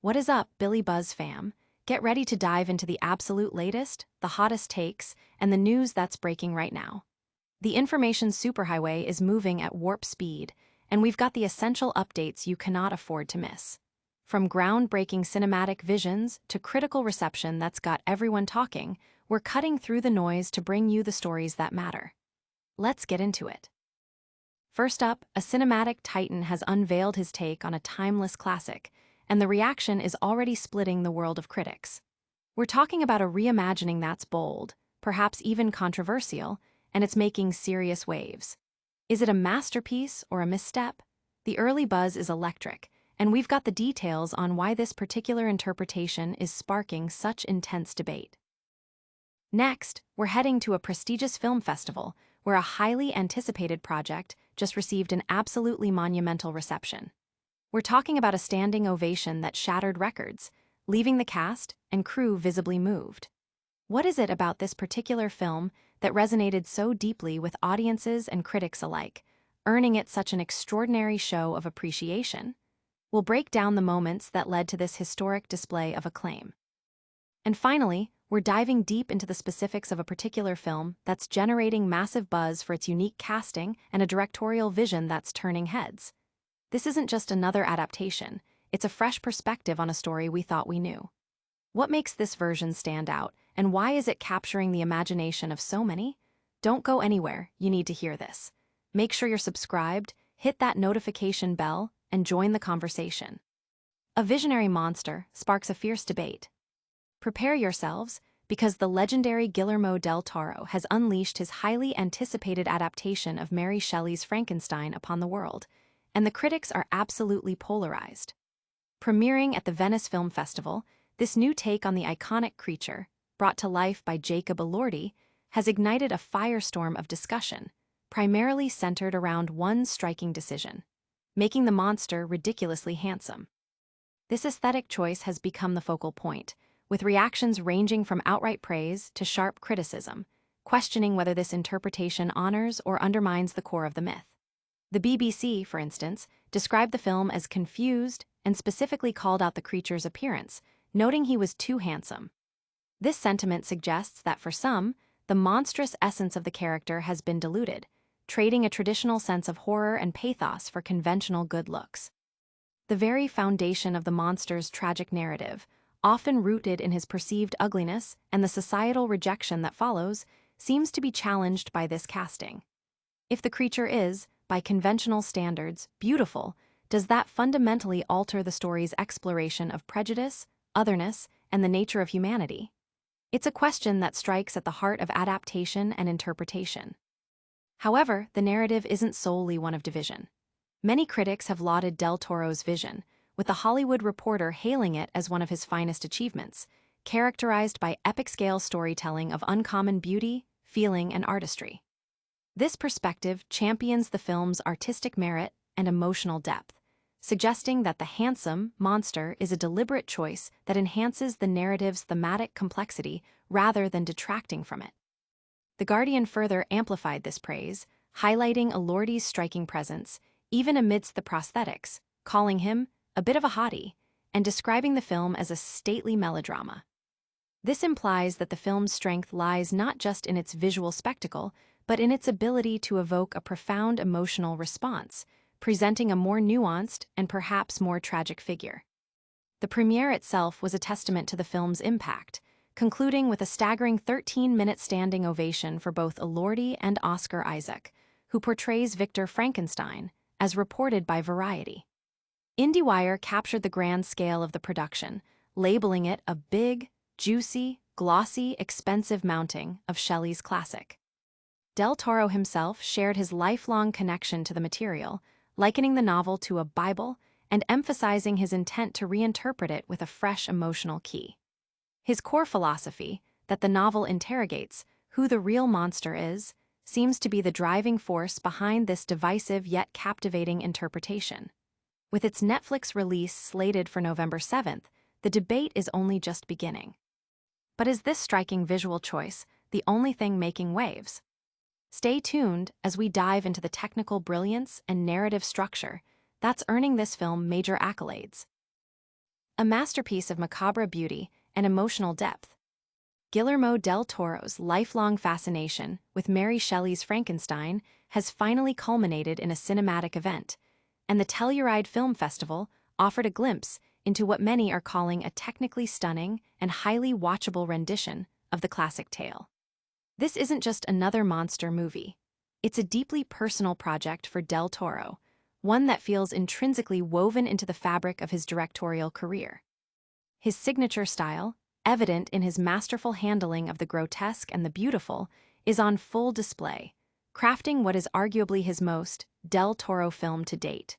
What is up, Billy Buzz fam? Get ready to dive into the absolute latest, the hottest takes, and the news that's breaking right now. The information superhighway is moving at warp speed, and we've got the essential updates you cannot afford to miss. From groundbreaking cinematic visions to critical reception that's got everyone talking, we're cutting through the noise to bring you the stories that matter. Let's get into it. First up, a cinematic titan has unveiled his take on a timeless classic, and the reaction is already splitting the world of critics. We're talking about a reimagining that's bold, perhaps even controversial, and it's making serious waves. Is it a masterpiece or a misstep? The early buzz is electric, and we've got the details on why this particular interpretation is sparking such intense debate. Next, we're heading to a prestigious film festival where a highly anticipated project just received an absolutely monumental reception. We're talking about a standing ovation that shattered records, leaving the cast and crew visibly moved. What is it about this particular film that resonated so deeply with audiences and critics alike, earning it such an extraordinary show of appreciation? We'll break down the moments that led to this historic display of acclaim. And finally, we're diving deep into the specifics of a particular film that's generating massive buzz for its unique casting and a directorial vision that's turning heads. This isn't just another adaptation, it's a fresh perspective on a story we thought we knew. What makes this version stand out, and why is it capturing the imagination of so many? Don't go anywhere, you need to hear this. Make sure you're subscribed, hit that notification bell, and join the conversation. A visionary monster sparks a fierce debate. Prepare yourselves, because the legendary Guillermo del Toro has unleashed his highly anticipated adaptation of Mary Shelley's Frankenstein upon the world, and the critics are absolutely polarized. Premiering at the Venice Film Festival, this new take on the iconic creature, brought to life by Jacob Elordi, has ignited a firestorm of discussion, primarily centered around one striking decision: making the monster ridiculously handsome. This aesthetic choice has become the focal point, with reactions ranging from outright praise to sharp criticism, questioning whether this interpretation honors or undermines the core of the myth. The BBC, for instance, described the film as confused and specifically called out the creature's appearance, noting he was too handsome. This sentiment suggests that for some, the monstrous essence of the character has been diluted, trading a traditional sense of horror and pathos for conventional good looks. The very foundation of the monster's tragic narrative, often rooted in his perceived ugliness and the societal rejection that follows, seems to be challenged by this casting. If the creature is, by conventional standards, beautiful, does that fundamentally alter the story's exploration of prejudice, otherness, and the nature of humanity? It's a question that strikes at the heart of adaptation and interpretation. However, the narrative isn't solely one of division. Many critics have lauded Del Toro's vision, with The Hollywood Reporter hailing it as one of his finest achievements, characterized by epic-scale storytelling of uncommon beauty, feeling, and artistry. This perspective champions the film's artistic merit and emotional depth, suggesting that the handsome monster is a deliberate choice that enhances the narrative's thematic complexity rather than detracting from it. The Guardian further amplified this praise, highlighting Elordi's striking presence, even amidst the prosthetics, calling him a bit of a hottie, and describing the film as a stately melodrama. This implies that the film's strength lies not just in its visual spectacle, but in its ability to evoke a profound emotional response, presenting a more nuanced and perhaps more tragic figure. The premiere itself was a testament to the film's impact, concluding with a staggering 13-minute standing ovation for both Elordi and Oscar Isaac, who portrays Victor Frankenstein, as reported by Variety. IndieWire captured the grand scale of the production, labeling it a big, juicy, glossy, expensive mounting of Shelley's classic. Del Toro himself shared his lifelong connection to the material, likening the novel to a Bible and emphasizing his intent to reinterpret it with a fresh emotional key. His core philosophy, that the novel interrogates who the real monster is, seems to be the driving force behind this divisive yet captivating interpretation. With its Netflix release slated for November 7th, the debate is only just beginning. But is this striking visual choice the only thing making waves? Stay tuned as we dive into the technical brilliance and narrative structure that's earning this film major accolades. a masterpiece of macabre beauty and emotional depth. Guillermo del Toro's lifelong fascination with Mary Shelley's Frankenstein has finally culminated in a cinematic event, and the Telluride Film Festival offered a glimpse into what many are calling a technically stunning and highly watchable rendition of the classic tale. This isn't just another monster movie. It's a deeply personal project for Del Toro, one that feels intrinsically woven into the fabric of his directorial career. His signature style, evident in his masterful handling of the grotesque and the beautiful, is on full display, crafting what is arguably his most Del Toro film to date.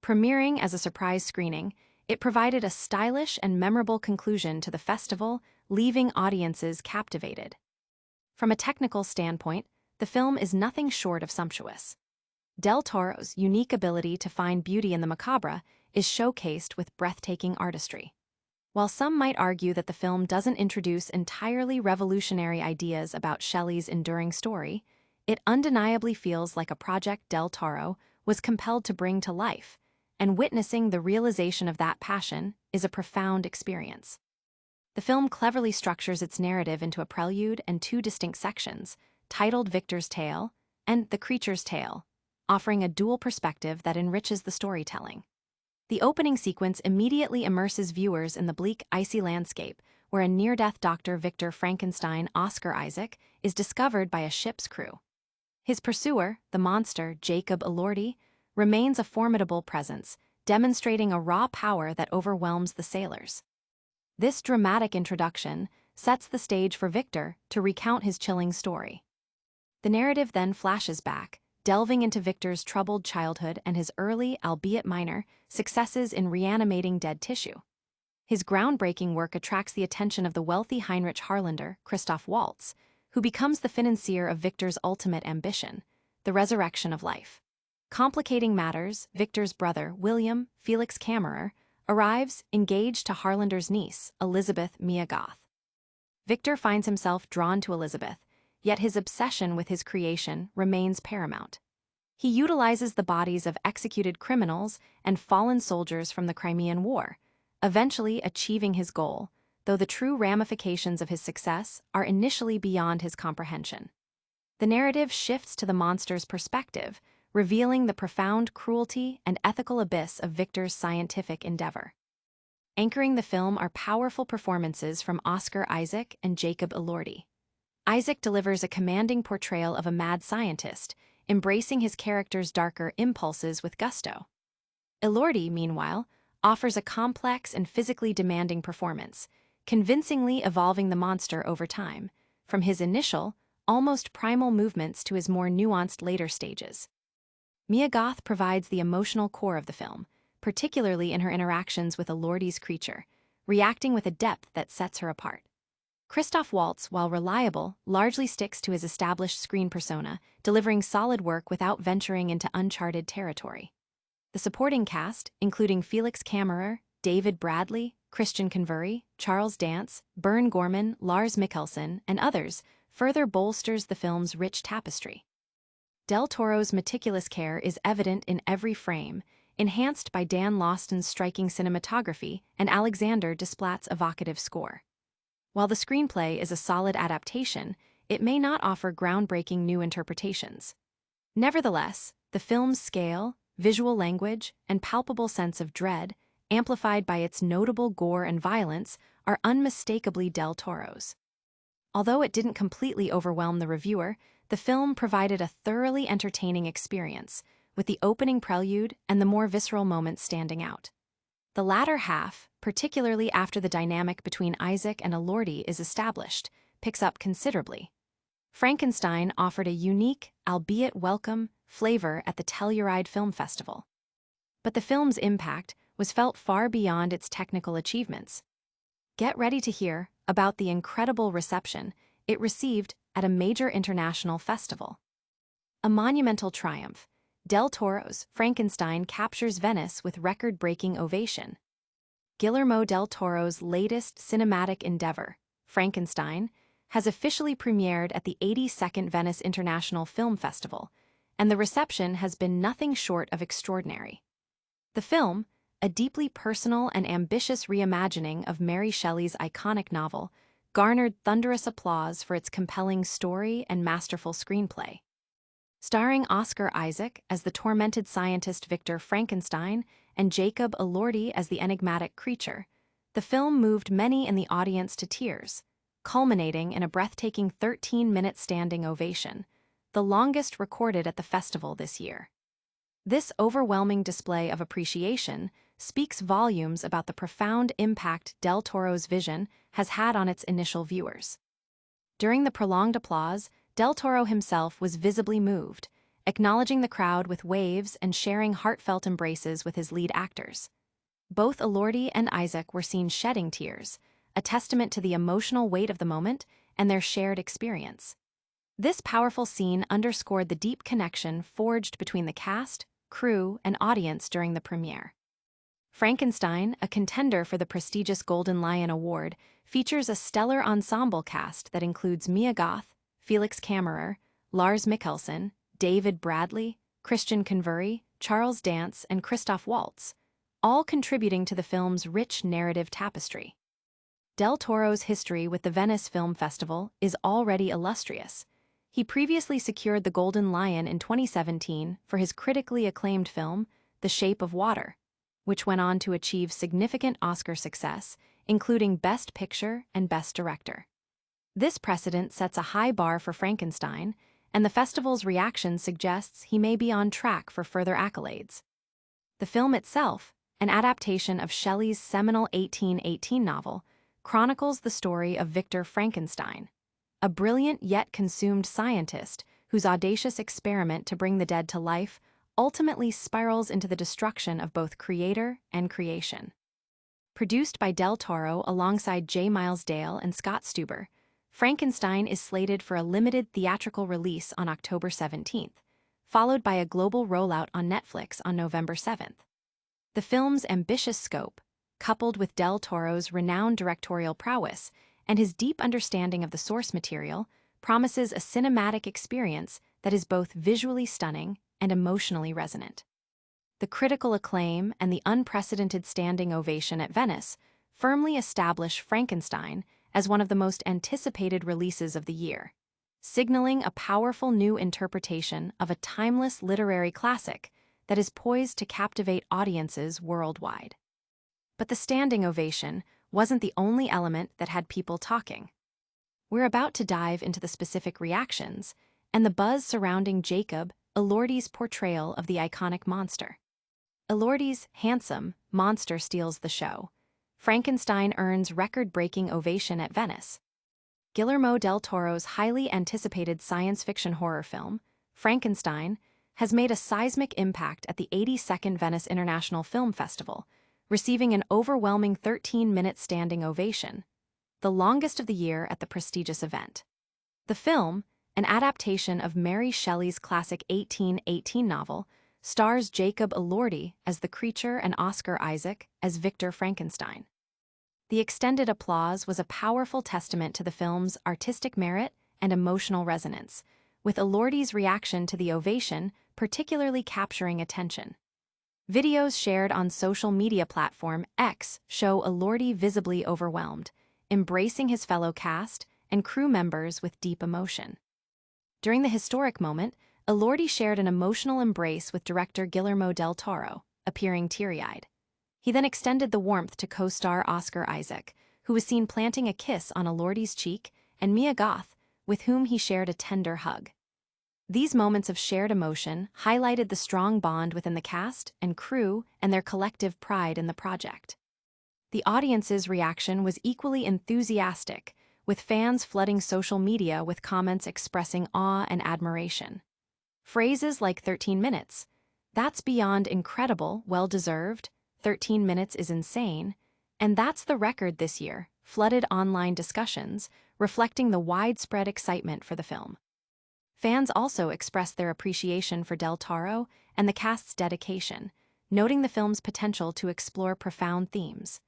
Premiering as a surprise screening, it provided a stylish and memorable conclusion to the festival, leaving audiences captivated. From a technical standpoint, the film is nothing short of sumptuous. Del Toro's unique ability to find beauty in the macabre is showcased with breathtaking artistry. While some might argue that the film doesn't introduce entirely revolutionary ideas about Shelley's enduring story, it undeniably feels like a project Del Toro was compelled to bring to life, and witnessing the realization of that passion is a profound experience. The film cleverly structures its narrative into a prelude and two distinct sections, titled Victor's Tale and The Creature's Tale, offering a dual perspective that enriches the storytelling. The opening sequence immediately immerses viewers in the bleak, icy landscape, where a near-death Dr. Victor Frankenstein Oscar Isaac is discovered by a ship's crew. His pursuer, the monster Jacob Elordi, remains a formidable presence, demonstrating a raw power that overwhelms the sailors. This dramatic introduction sets the stage for Victor to recount his chilling story. The narrative then flashes back, delving into Victor's troubled childhood and his early, albeit minor, successes in reanimating dead tissue. His groundbreaking work attracts the attention of the wealthy Heinrich Harlander, Christoph Waltz, who becomes the financier of Victor's ultimate ambition, the resurrection of life. Complicating matters, Victor's brother, William Felix Kammerer, arrives, engaged to Harlander's niece, Elizabeth Mia Goth. Victor finds himself drawn to Elizabeth, yet his obsession with his creation remains paramount. He utilizes the bodies of executed criminals and fallen soldiers from the Crimean War, eventually achieving his goal, though the true ramifications of his success are initially beyond his comprehension. The narrative shifts to the monster's perspective, revealing the profound cruelty and ethical abyss of Victor's scientific endeavor. Anchoring the film are powerful performances from Oscar Isaac and Jacob Elordi. Isaac delivers a commanding portrayal of a mad scientist, embracing his character's darker impulses with gusto. Elordi, meanwhile, offers a complex and physically demanding performance, convincingly evolving the monster over time, from his initial, almost primal movements to his more nuanced later stages. Mia Goth provides the emotional core of the film, particularly in her interactions with Elordi's creature, reacting with a depth that sets her apart. Christoph Waltz, while reliable, largely sticks to his established screen persona, delivering solid work without venturing into uncharted territory. The supporting cast, including Felix Kammerer, David Bradley, Christian Convery, Charles Dance, Bern Gorman, Lars Mikkelsen, and others, further bolsters the film's rich tapestry. Del Toro's meticulous care is evident in every frame, enhanced by Dan Lawston's striking cinematography and Alexander Desplat's evocative score. While the screenplay is a solid adaptation, it may not offer groundbreaking new interpretations. Nevertheless, the film's scale, visual language, and palpable sense of dread, amplified by its notable gore and violence, are unmistakably Del Toro's. Although it didn't completely overwhelm the reviewer, the film provided a thoroughly entertaining experience, with the opening prelude and the more visceral moments standing out. The latter half, particularly after the dynamic between Isaac and Elordi is established, picks up considerably. Frankenstein offered a unique, albeit welcome, flavor at the Telluride Film Festival. But the film's impact was felt far beyond its technical achievements. Get ready to hear about the incredible reception it received at a major international festival. A monumental triumph, Del Toro's Frankenstein captures Venice with record-breaking ovation. Guillermo del Toro's latest cinematic endeavor, Frankenstein, has officially premiered at the 82nd Venice International Film Festival, and the reception has been nothing short of extraordinary. The film, a deeply personal and ambitious reimagining of Mary Shelley's iconic novel, garnered thunderous applause for its compelling story and masterful screenplay. Starring Oscar Isaac as the tormented scientist Victor Frankenstein and Jacob Elordi as the enigmatic creature, the film moved many in the audience to tears, culminating in a breathtaking 13-minute standing ovation, the longest recorded at the festival this year. This overwhelming display of appreciation speaks volumes about the profound impact Del Toro's vision has had on its initial viewers. During the prolonged applause, Del Toro himself was visibly moved, acknowledging the crowd with waves and sharing heartfelt embraces with his lead actors. Both Elordi and Isaac were seen shedding tears, a testament to the emotional weight of the moment and their shared experience. This powerful scene underscored the deep connection forged between the cast, crew, and audience during the premiere. Frankenstein, a contender for the prestigious Golden Lion Award, features a stellar ensemble cast that includes Mia Goth, Felix Kammerer, Lars Mikkelsen, David Bradley, Christian Convery, Charles Dance, and Christoph Waltz, all contributing to the film's rich narrative tapestry. Del Toro's history with the Venice Film Festival is already illustrious. He previously secured the Golden Lion in 2017 for his critically acclaimed film, The Shape of Water, which went on to achieve significant Oscar success, including Best Picture and Best Director. This precedent sets a high bar for Frankenstein, and the festival's reaction suggests he may be on track for further accolades. The film itself, an adaptation of Shelley's seminal 1818 novel, chronicles the story of Victor Frankenstein, a brilliant yet consumed scientist whose audacious experiment to bring the dead to life ultimately spirals into the destruction of both creator and creation. Produced by Del Toro alongside J. Miles Dale and Scott Stuber, Frankenstein is slated for a limited theatrical release on October 17th, followed by a global rollout on Netflix on November 7th. The film's ambitious scope, coupled with Del Toro's renowned directorial prowess and his deep understanding of the source material, promises a cinematic experience that is both visually stunning and emotionally resonant. The critical acclaim and the unprecedented standing ovation at Venice firmly establish Frankenstein as one of the most anticipated releases of the year, signaling a powerful new interpretation of a timeless literary classic that is poised to captivate audiences worldwide. But the standing ovation wasn't the only element that had people talking. We're about to dive into the specific reactions and the buzz surrounding Jacob Elordi's portrayal of the iconic monster. Elordi's handsome monster steals the show. Frankenstein earns record-breaking ovation at Venice. Guillermo del Toro's highly anticipated science fiction horror film, Frankenstein, has made a seismic impact at the 82nd Venice International Film Festival, receiving an overwhelming 13-minute standing ovation, the longest of the year at the prestigious event. The film, an adaptation of Mary Shelley's classic 1818 novel, stars Jacob Elordi as the creature and Oscar Isaac as Victor Frankenstein. The extended applause was a powerful testament to the film's artistic merit and emotional resonance, with Elordi's reaction to the ovation particularly capturing attention. Videos shared on social media platform X show Elordi visibly overwhelmed, embracing his fellow cast and crew members with deep emotion. During the historic moment, Elordi shared an emotional embrace with director Guillermo del Toro, appearing teary-eyed. He then extended the warmth to co-star Oscar Isaac, who was seen planting a kiss on Elordi's cheek, and Mia Goth, with whom he shared a tender hug. These moments of shared emotion highlighted the strong bond within the cast and crew and their collective pride in the project. The audience's reaction was equally enthusiastic, with fans flooding social media with comments expressing awe and admiration. Phrases like 13 minutes, "That's beyond incredible, well-deserved," 13 minutes is insane, and "That's the record this year," flooded online discussions, reflecting the widespread excitement for the film. Fans also expressed their appreciation for Del Toro and the cast's dedication, noting the film's potential to explore profound themes.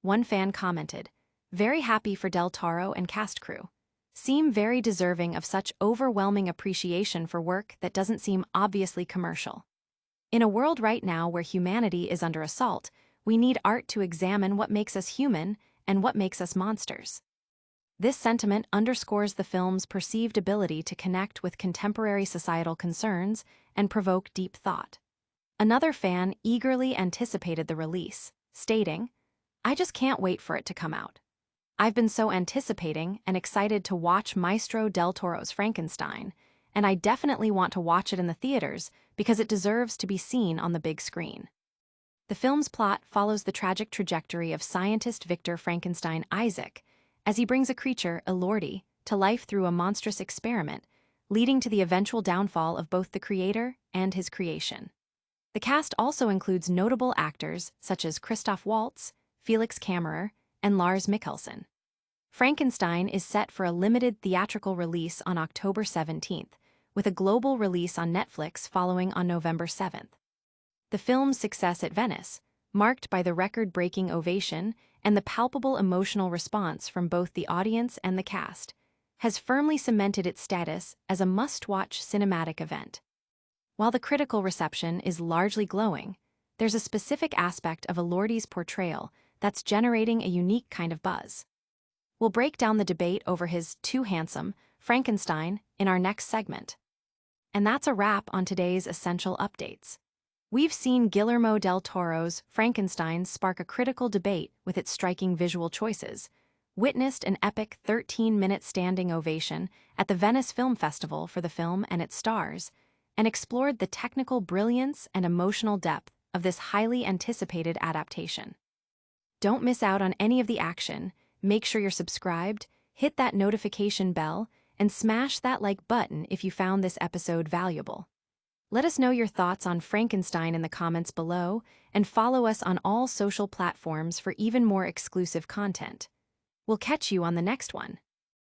One fan commented, "Very happy for Del Toro and cast crew. Seem very deserving of such overwhelming appreciation for work that doesn't seem obviously commercial." In a world right now where humanity is under assault, We need art to examine what makes us human and what makes us monsters. This sentiment underscores the film's perceived ability to connect with contemporary societal concerns and provoke deep thought. Another fan eagerly anticipated the release, stating, "I just can't wait for it to come out. I've been so anticipating and excited to watch Maestro del Toro's Frankenstein, and I definitely want to watch it in the theaters because it deserves to be seen on the big screen." The film's plot follows the tragic trajectory of scientist Victor Frankenstein Isaac as he brings a creature, Elordi, to life through a monstrous experiment, leading to the eventual downfall of both the creator and his creation. The cast also includes notable actors such as Christoph Waltz, Felix Kammerer, and Lars Mikkelsen. Frankenstein is set for a limited theatrical release on October 17th, with a global release on Netflix following on November 7th. The film's success at Venice, marked by the record-breaking ovation and the palpable emotional response from both the audience and the cast, has firmly cemented its status as a must-watch cinematic event. While the critical reception is largely glowing, there's a specific aspect of Elordi's portrayal that's generating a unique kind of buzz. We'll break down the debate over his too handsome Frankenstein in our next segment. And that's a wrap on today's essential updates. We've seen Guillermo del Toro's Frankenstein spark a critical debate with its striking visual choices, witnessed an epic 13-minute standing ovation at the Venice Film Festival for the film and its stars, and explored the technical brilliance and emotional depth of this highly anticipated adaptation. Don't miss out on any of the action. Make sure you're subscribed, hit that notification bell, and smash that like button if you found this episode valuable. Let us know your thoughts on Frankenstein in the comments below, and follow us on all social platforms for even more exclusive content. We'll catch you on the next one.